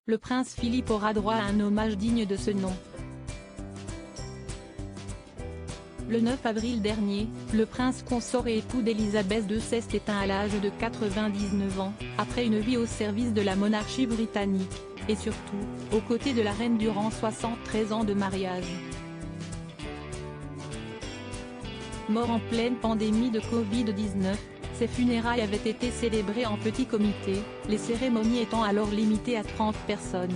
le prince Philippe aura droit à un hommage digne de ce nom. Le 9 avril dernier, le prince consort et époux d'Élisabeth II s'est éteint à l'âge de 99 ans, après une vie au service de la monarchie britannique, et surtout, aux côtés de la reine durant 73 ans de mariage. Mort en pleine pandémie de Covid-19, ses funérailles avaient été célébrées en petit comité, les cérémonies étant alors limitées à 30 personnes.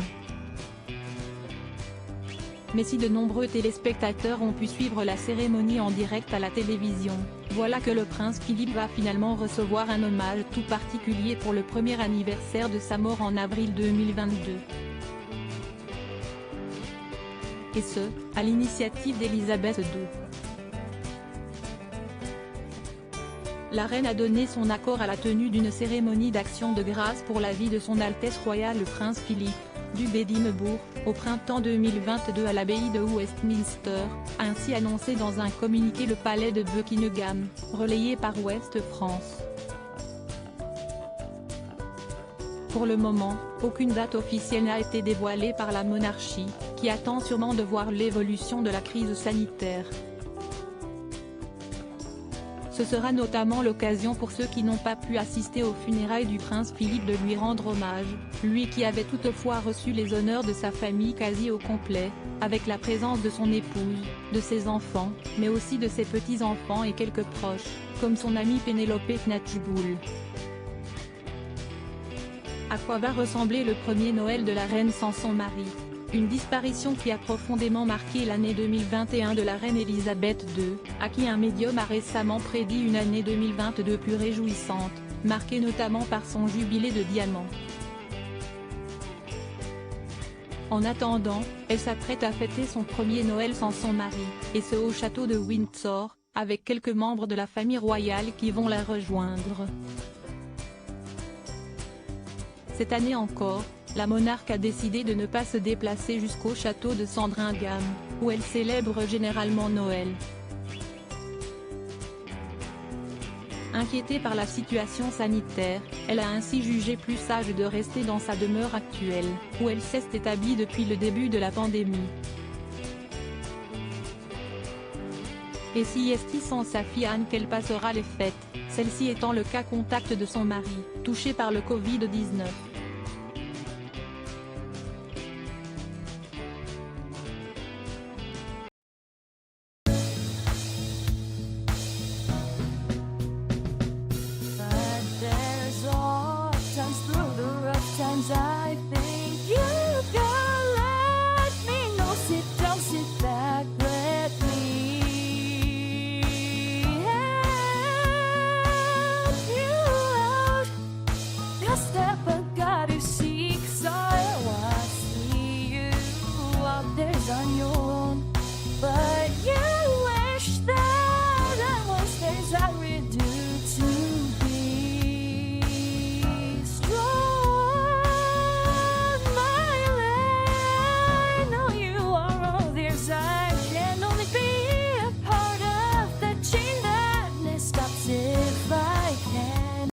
Mais si de nombreux téléspectateurs ont pu suivre la cérémonie en direct à la télévision, voilà que le prince Philippe va finalement recevoir un hommage tout particulier pour le premier anniversaire de sa mort en avril 2022. Et ce, à l'initiative d'Élisabeth II. La reine a donné son accord à la tenue d'une cérémonie d'action de grâce pour la vie de son Altesse royale le prince Philippe, duc d'Édimbourg, au printemps 2022 à l'abbaye de Westminster, a ainsi annoncé dans un communiqué le palais de Buckingham, relayé par Ouest France. Pour le moment, aucune date officielle n'a été dévoilée par la monarchie, qui attend sûrement de voir l'évolution de la crise sanitaire. Ce sera notamment l'occasion pour ceux qui n'ont pas pu assister aux funérailles du prince Philippe de lui rendre hommage, lui qui avait toutefois reçu les honneurs de sa famille quasi au complet, avec la présence de son épouse, de ses enfants, mais aussi de ses petits-enfants et quelques proches, comme son amie Pénélope Knatchbull. À quoi va ressembler le premier Noël de la reine sans son mari? Une disparition qui a profondément marqué l'année 2021 de la reine Elisabeth II, à qui un médium a récemment prédit une année 2022 plus réjouissante, marquée notamment par son jubilé de diamant. En attendant, elle s'apprête à fêter son premier Noël sans son mari, et ce au château de Windsor, avec quelques membres de la famille royale qui vont la rejoindre. Cette année encore, la monarque a décidé de ne pas se déplacer jusqu'au château de Sandringham, où elle célèbre généralement Noël. Inquiétée par la situation sanitaire, elle a ainsi jugé plus sage de rester dans sa demeure actuelle, où elle s'est établie depuis le début de la pandémie. Et si est sans sa fille Anne qu'elle passera les fêtes, celle-ci étant le cas contact de son mari, touché par le Covid-19.